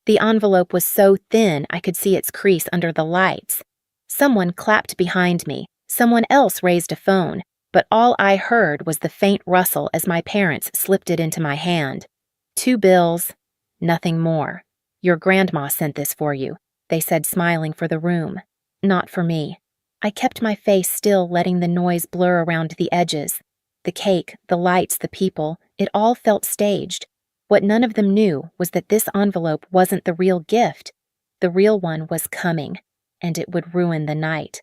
The envelope was so thin I could see its crease under the lights. Someone clapped behind me. Someone else raised a phone, but all I heard was the faint rustle as my parents slipped it into my hand. 2 bills, nothing more. Your grandma sent this for you, they said, smiling for the room. Not for me. I kept my face still, letting the noise blur around the edges. The cake, the lights, the people, it all felt staged. What none of them knew was that this envelope wasn't the real gift. The real one was coming, and it would ruin the night.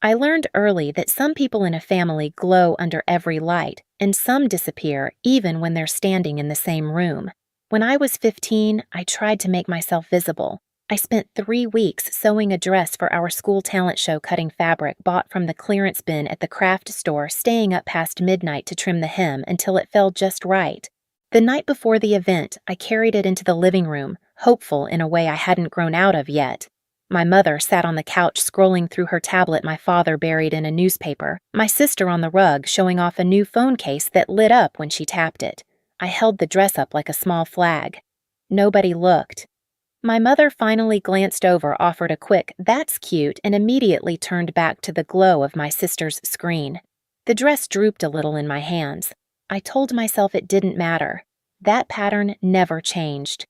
I learned early that some people in a family glow under every light, and some disappear even when they're standing in the same room. When I was 15, I tried to make myself visible. I spent 3 weeks sewing a dress for our school talent show, cutting fabric bought from the clearance bin at the craft store, staying up past midnight to trim the hem until it fell just right. The night before the event, I carried it into the living room, hopeful in a way I hadn't grown out of yet. My mother sat on the couch scrolling through her tablet, my father buried in a newspaper, my sister on the rug showing off a new phone case that lit up when she tapped it. I held the dress up like a small flag. Nobody looked. My mother finally glanced over, offered a quick, "That's cute," and immediately turned back to the glow of my sister's screen. The dress drooped a little in my hands. I told myself it didn't matter. That pattern never changed.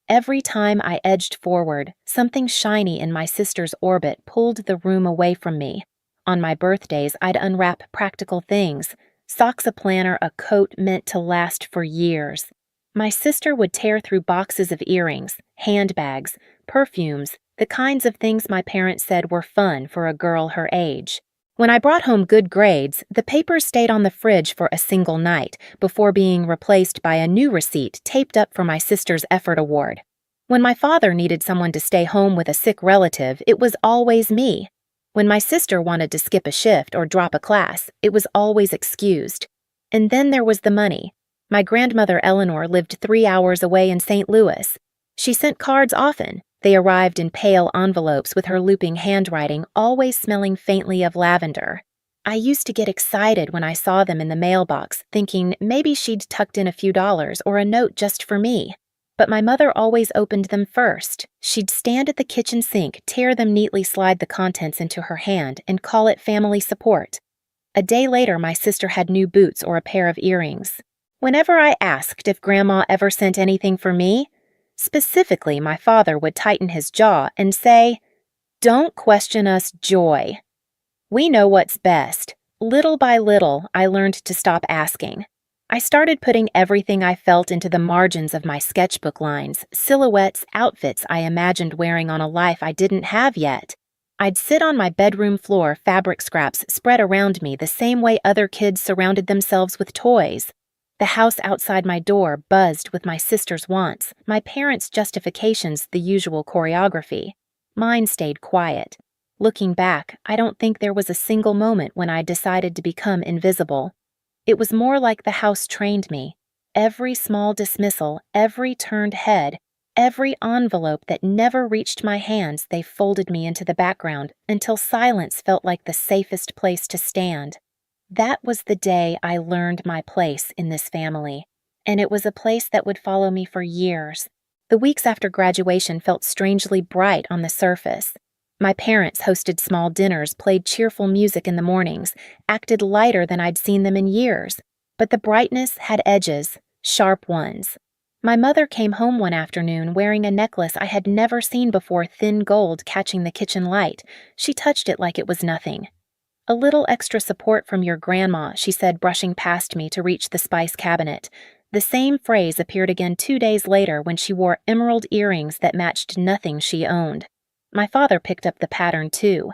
Every time I edged forward, something shiny in my sister's orbit pulled the room away from me. On my birthdays, I'd unwrap practical things: socks, a planner, a coat meant to last for years. My sister would tear through boxes of earrings, handbags, perfumes, the kinds of things my parents said were fun for a girl her age. When I brought home good grades, the papers stayed on the fridge for a single night before being replaced by a new receipt taped up for my sister's effort award. When my father needed someone to stay home with a sick relative, it was always me. When my sister wanted to skip a shift or drop a class, it was always excused. And then there was the money. My grandmother Eleanor lived 3 hours away in St. Louis. She sent cards often. They arrived in pale envelopes with her looping handwriting, always smelling faintly of lavender. I used to get excited when I saw them in the mailbox, thinking maybe she'd tucked in a few dollars or a note just for me. But my mother always opened them first. She'd stand at the kitchen sink, tear them neatly, slide the contents into her hand, and call it family support. A day later, my sister had new boots or a pair of earrings. Whenever I asked if Grandma ever sent anything for me, specifically, my father would tighten his jaw and say, "Don't question us, Joy. We know what's best." Little by little, I learned to stop asking. I started putting everything I felt into the margins of my sketchbook lines, silhouettes, outfits I imagined wearing on a life I didn't have yet. I'd sit on my bedroom floor, fabric scraps spread around me the same way other kids surrounded themselves with toys. The house outside my door buzzed with my sister's wants, my parents' justifications, the usual choreography. Mine stayed quiet. Looking back, I don't think there was a single moment when I decided to become invisible. It was more like the house trained me. Every small dismissal, every turned head, every envelope that never reached my hands, they folded me into the background until silence felt like the safest place to stand. That was the day I learned my place in this family, and it was a place that would follow me for years. The weeks after graduation felt strangely bright on the surface. My parents hosted small dinners, played cheerful music in the mornings, acted lighter than I'd seen them in years. But the brightness had edges, sharp ones. My mother came home one afternoon wearing a necklace I had never seen before, thin gold catching the kitchen light. She touched it like it was nothing. "A little extra support from your grandma," she said, brushing past me to reach the spice cabinet. The same phrase appeared again 2 days later when she wore emerald earrings that matched nothing she owned. My father picked up the pattern too.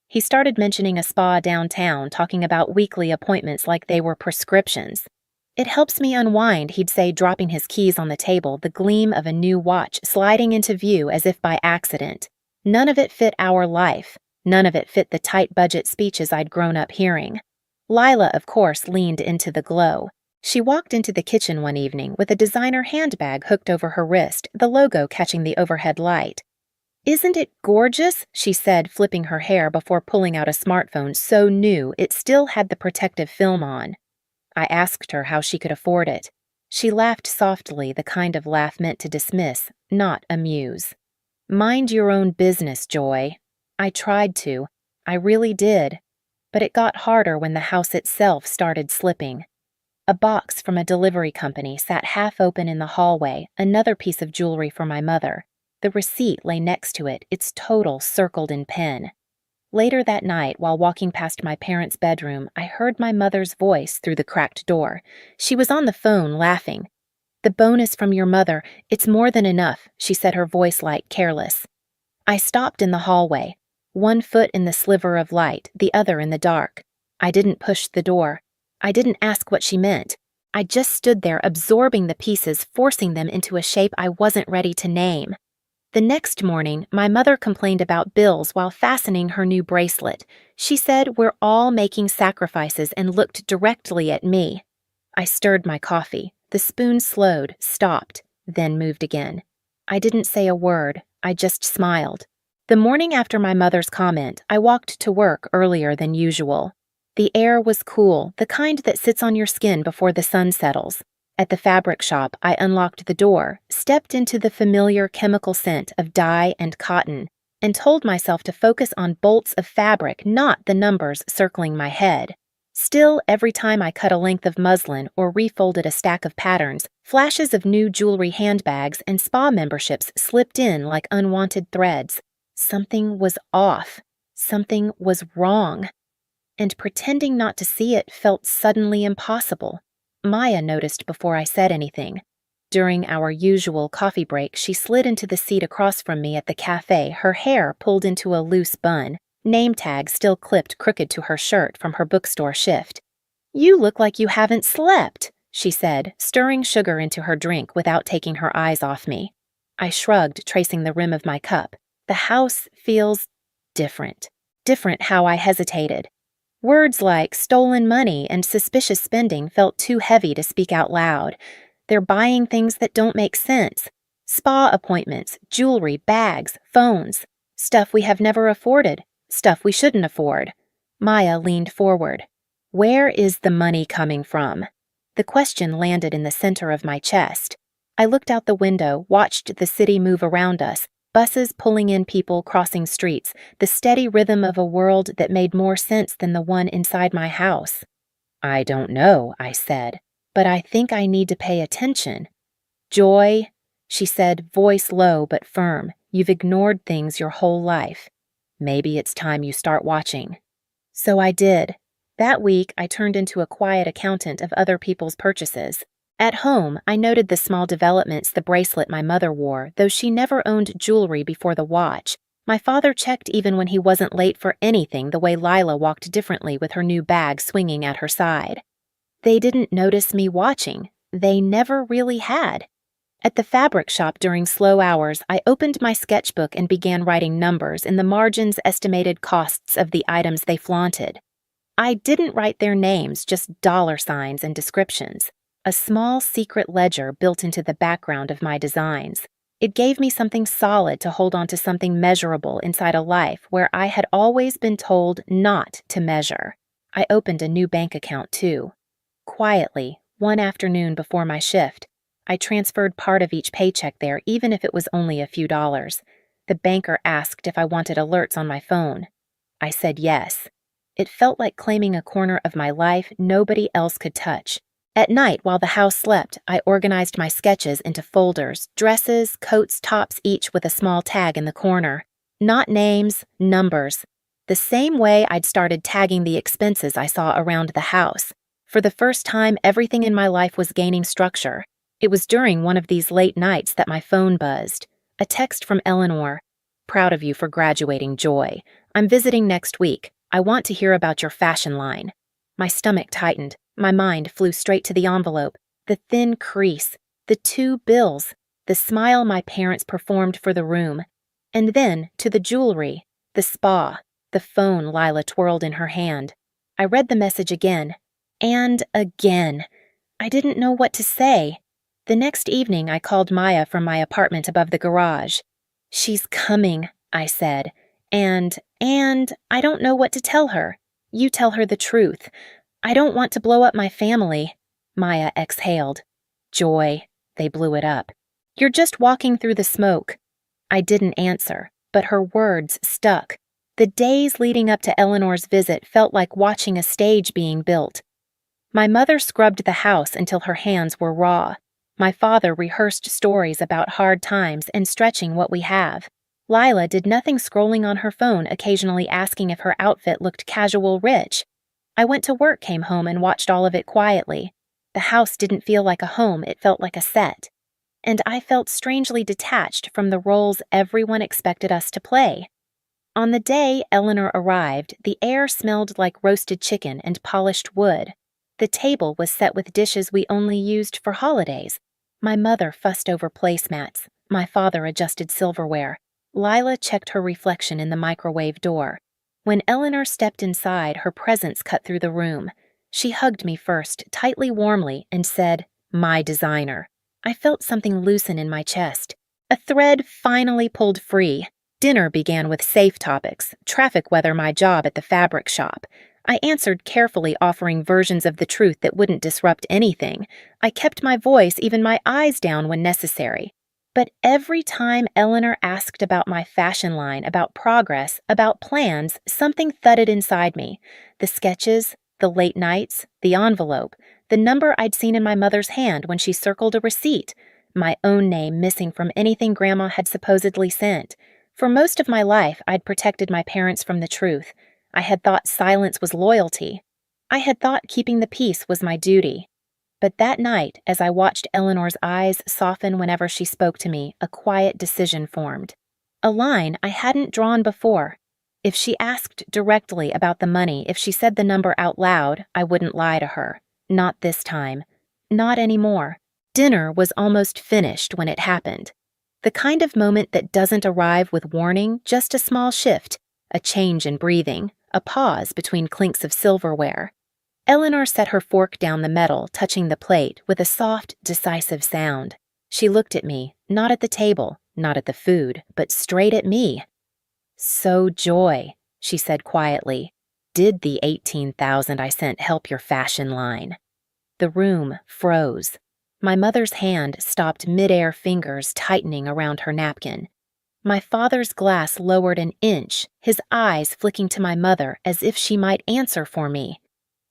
He started mentioning a spa downtown, talking about weekly appointments like they were prescriptions. "It helps me unwind," he'd say, dropping his keys on the table, the gleam of a new watch sliding into view as if by accident. None of it fit our life. None of it fit the tight budget speeches I'd grown up hearing. Lila, of course, leaned into the glow. She walked into the kitchen one evening with a designer handbag hooked over her wrist, the logo catching the overhead light. "Isn't it gorgeous?" she said, flipping her hair before pulling out a smartphone so new it still had the protective film on. I asked her how she could afford it. She laughed softly, the kind of laugh meant to dismiss, not amuse. Mind your own business, Joy. I tried to. I really did. But it got harder when the house itself started slipping. A box from a delivery company sat half open in the hallway, another piece of jewelry for my mother. The receipt lay next to it, its total circled in pen. Later that night, while walking past my parents' bedroom, I heard my mother's voice through the cracked door. She was on the phone, laughing. "The bonus from your mother, it's more than enough," she said, her voice light, careless. I stopped in the hallway, one foot in the sliver of light, the other in the dark. I didn't push the door. I didn't ask what she meant. I just stood there, absorbing the pieces, forcing them into a shape I wasn't ready to name. The next morning, my mother complained about bills while fastening her new bracelet. She said we're all making sacrifices and looked directly at me. I stirred my coffee. The spoon slowed, stopped, then moved again. I didn't say a word. I just smiled. The morning after my mother's comment, I walked to work earlier than usual. The air was cool, the kind that sits on your skin before the sun settles. At the fabric shop, I unlocked the door, stepped into the familiar chemical scent of dye and cotton, and told myself to focus on bolts of fabric, not the numbers circling my head. Still, every time I cut a length of muslin or refolded a stack of patterns, flashes of new jewelry handbags and spa memberships slipped in like unwanted threads. Something was off. Something was wrong. And pretending not to see it felt suddenly impossible. Maya noticed before I said anything. During our usual coffee break, she slid into the seat across from me at the cafe, her hair pulled into a loose bun, name tag still clipped crooked to her shirt from her bookstore shift. "You look like you haven't slept," she said, stirring sugar into her drink without taking her eyes off me. I shrugged, tracing the rim of my cup. The house feels different. Different how I hesitated. Words like stolen money and suspicious spending felt too heavy to speak out loud. They're buying things that don't make sense. Spa appointments, jewelry, bags, phones. Stuff we have never afforded. Stuff we shouldn't afford. Maya leaned forward. "Where is the money coming from?" The question landed in the center of my chest. I looked out the window, watched the city move around us, buses pulling in people crossing streets, the steady rhythm of a world that made more sense than the one inside my house. "I don't know," I said, "but I think I need to pay attention." "Joy," she said, voice low but firm, "you've ignored things your whole life. Maybe it's time you start watching." So I did. That week, I turned into a quiet accountant of other people's purchases. At home, I noted the small developments, the bracelet my mother wore, though she never owned jewelry before the watch. My father checked even when he wasn't late for anything, the way Lila walked differently with her new bag swinging at her side. They didn't notice me watching. They never really had. At the fabric shop during slow hours, I opened my sketchbook and began writing numbers in the margins, estimated costs of the items they flaunted. I didn't write their names, just dollar signs and descriptions. A small secret ledger built into the background of my designs. It gave me something solid to hold on to, something measurable inside a life where I had always been told not to measure. I opened a new bank account, too. Quietly, one afternoon before my shift, I transferred part of each paycheck there, even if it was only a few dollars. The banker asked if I wanted alerts on my phone. I said yes. It felt like claiming a corner of my life nobody else could touch. At night, while the house slept, I organized my sketches into folders, dresses, coats, tops, each with a small tag in the corner. Not names, numbers. The same way I'd started tagging the expenses I saw around the house. For the first time, everything in my life was gaining structure. It was during one of these late nights that my phone buzzed. A text from Eleanor. "Proud of you for graduating, Joy. I'm visiting next week. I want to hear about your fashion line." My stomach tightened. My mind flew straight to the envelope, the thin crease, the 2 bills, the smile my parents performed for the room, and then to the jewelry, the spa, the phone Lila twirled in her hand. I read the message again, and again. I didn't know what to say. The next evening, I called Maya from my apartment above the garage. "She's coming," I said, and I don't know what to tell her. You tell her the truth. I don't want to blow up my family." Maya exhaled. Joy. They blew it up. You're just walking through the smoke. I didn't answer, but her words stuck. The days leading up to Eleanor's visit felt like watching a stage being built. My mother scrubbed the house until her hands were raw. My father rehearsed stories about hard times and stretching what we have. Lila did nothing, scrolling on her phone, occasionally asking if her outfit looked casual rich. I went to work, came home, and watched all of it quietly. The house didn't feel like a home, it felt like a set. And I felt strangely detached from the roles everyone expected us to play. On the day Eleanor arrived, the air smelled like roasted chicken and polished wood. The table was set with dishes we only used for holidays. My mother fussed over placemats. My father adjusted silverware. Lila checked her reflection in the microwave door. When Eleanor stepped inside, her presence cut through the room. She hugged me first, tightly, warmly, and said, "My designer." I felt something loosen in my chest. A thread finally pulled free. Dinner began with safe topics: traffic, weather, my job at the fabric shop. I answered carefully, offering versions of the truth that wouldn't disrupt anything. I kept my voice, even my eyes, down when necessary. But every time Eleanor asked about my fashion line, about progress, about plans, something thudded inside me. The sketches, the late nights, the envelope, the number I'd seen in my mother's hand when she circled a receipt, my own name missing from anything Grandma had supposedly sent. For most of my life, I'd protected my parents from the truth. I had thought silence was loyalty. I had thought keeping the peace was my duty. But that night, as I watched Eleanor's eyes soften whenever she spoke to me, a quiet decision formed. A line I hadn't drawn before. If she asked directly about the money, if she said the number out loud, I wouldn't lie to her. Not this time. Not anymore. Dinner was almost finished when it happened. The kind of moment that doesn't arrive with warning, just a small shift, a change in breathing, a pause between clinks of silverware. Eleanor set her fork down the metal, touching the plate, with a soft, decisive sound. She looked at me, not at the table, not at the food, but straight at me. "So, Joy," she said quietly, "did the 18,000 I sent help your fashion line?" The room froze. My mother's hand stopped mid-air, fingers tightening around her napkin. My father's glass lowered an inch, his eyes flicking to my mother as if she might answer for me.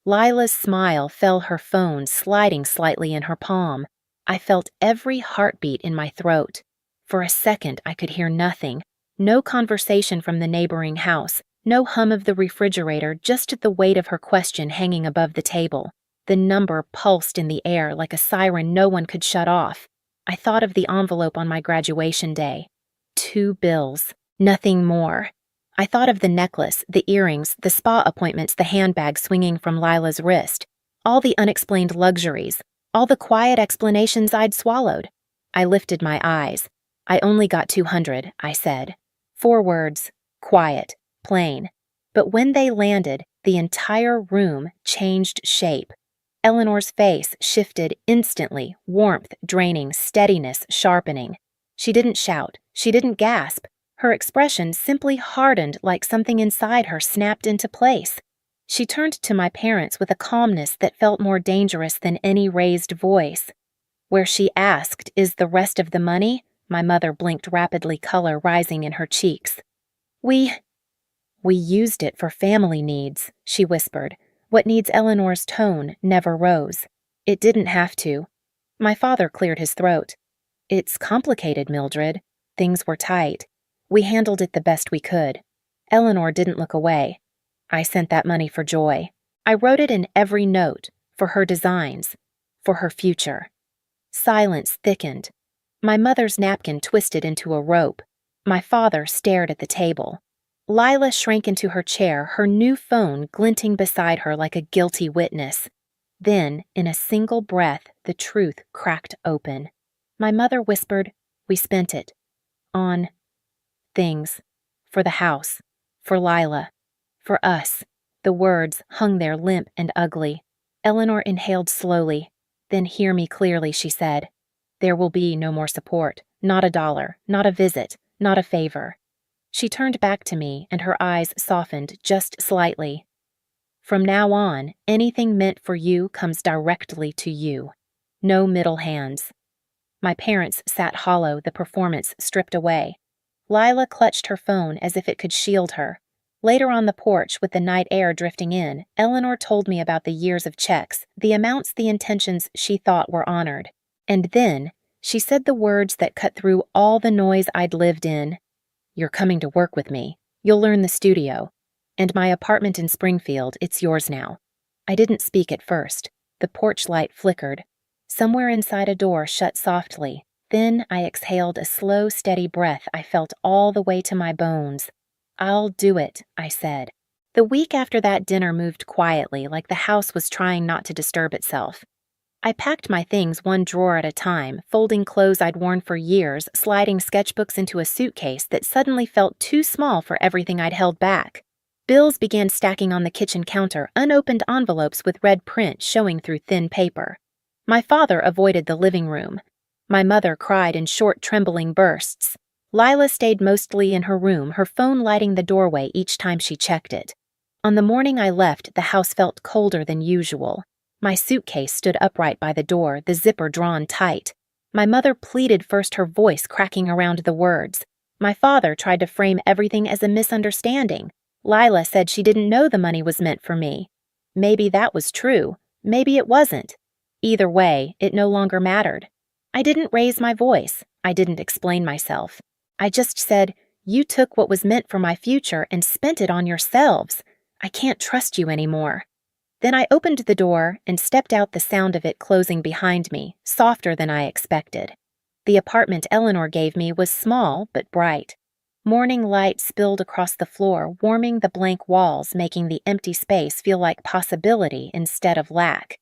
Lila's smile fell, her phone sliding slightly in her palm. I felt every heartbeat in my throat. For a second, I could hear nothing. No conversation from the neighboring house, no hum of the refrigerator, just the weight of her question hanging above the table. The number pulsed in the air like a siren no one could shut off. I thought of the envelope on my graduation day. 2 bills, nothing more. I thought of the necklace, the earrings, the spa appointments, the handbag swinging from Lila's wrist, all the unexplained luxuries, all the quiet explanations I'd swallowed. I lifted my eyes. "I only got 200, I said. 4 words, quiet, plain. But when they landed, the entire room changed shape. Eleanor's face shifted instantly, warmth draining, steadiness sharpening. She didn't shout, she didn't gasp. Her expression simply hardened, like something inside her snapped into place. She turned to my parents with a calmness that felt more dangerous than any raised voice. Where she asked, "Is the rest of the money?" My mother blinked rapidly, color rising in her cheeks. We used it for family needs," she whispered. What needs Eleanor's tone never rose. It didn't have to. My father cleared his throat. "It's complicated, Mildred. Things were tight. We handled it the best we could." Eleanor didn't look away. "I sent that money for Joy. I wrote it in every note, for her designs, for her future." Silence thickened. My mother's napkin twisted into a rope. My father stared at the table. Lila shrank into her chair, her new phone glinting beside her like a guilty witness. Then, in a single breath, the truth cracked open. My mother whispered, "We spent it. On things. For the house. For Lila. For us." The words hung there limp and ugly. Eleanor inhaled slowly. "Then hear me clearly," she said. "There will be no more support. Not a dollar. Not a visit. Not a favor." She turned back to me, and her eyes softened just slightly. "From now on, anything meant for you comes directly to you." No middle hands. My parents sat hollow, the performance stripped away. Lila clutched her phone as if it could shield her. Later on the porch, with the night air drifting in, Eleanor told me about the years of checks, the amounts, the intentions she thought were honored. And then, she said the words that cut through all the noise I'd lived in. "You're coming to work with me. You'll learn the studio. And my apartment in Springfield, it's yours now." I didn't speak at first. The porch light flickered. Somewhere inside a door shut softly. Then I exhaled a slow, steady breath I felt all the way to my bones. "I'll do it," I said. The week after that dinner moved quietly, like the house was trying not to disturb itself. I packed my things one drawer at a time, folding clothes I'd worn for years, sliding sketchbooks into a suitcase that suddenly felt too small for everything I'd held back. Bills began stacking on the kitchen counter, unopened envelopes with red print showing through thin paper. My father avoided the living room. My mother cried in short, trembling bursts. Lila stayed mostly in her room, her phone lighting the doorway each time she checked it. On the morning I left, the house felt colder than usual. My suitcase stood upright by the door, the zipper drawn tight. My mother pleaded first, her voice cracking around the words. My father tried to frame everything as a misunderstanding. Lila said she didn't know the money was meant for me. Maybe that was true. Maybe it wasn't. Either way, it no longer mattered. I didn't raise my voice. I didn't explain myself. I just said, "You took what was meant for my future and spent it on yourselves. I can't trust you anymore." Then I opened the door and stepped out, the sound of it closing behind me, softer than I expected. The apartment Eleanor gave me was small but bright. Morning light spilled across the floor, warming the blank walls, making the empty space feel like possibility instead of lack.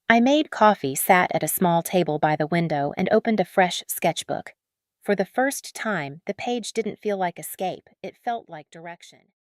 I made coffee, sat at a small table by the window, and opened a fresh sketchbook. For the first time, the page didn't feel like escape, it felt like direction.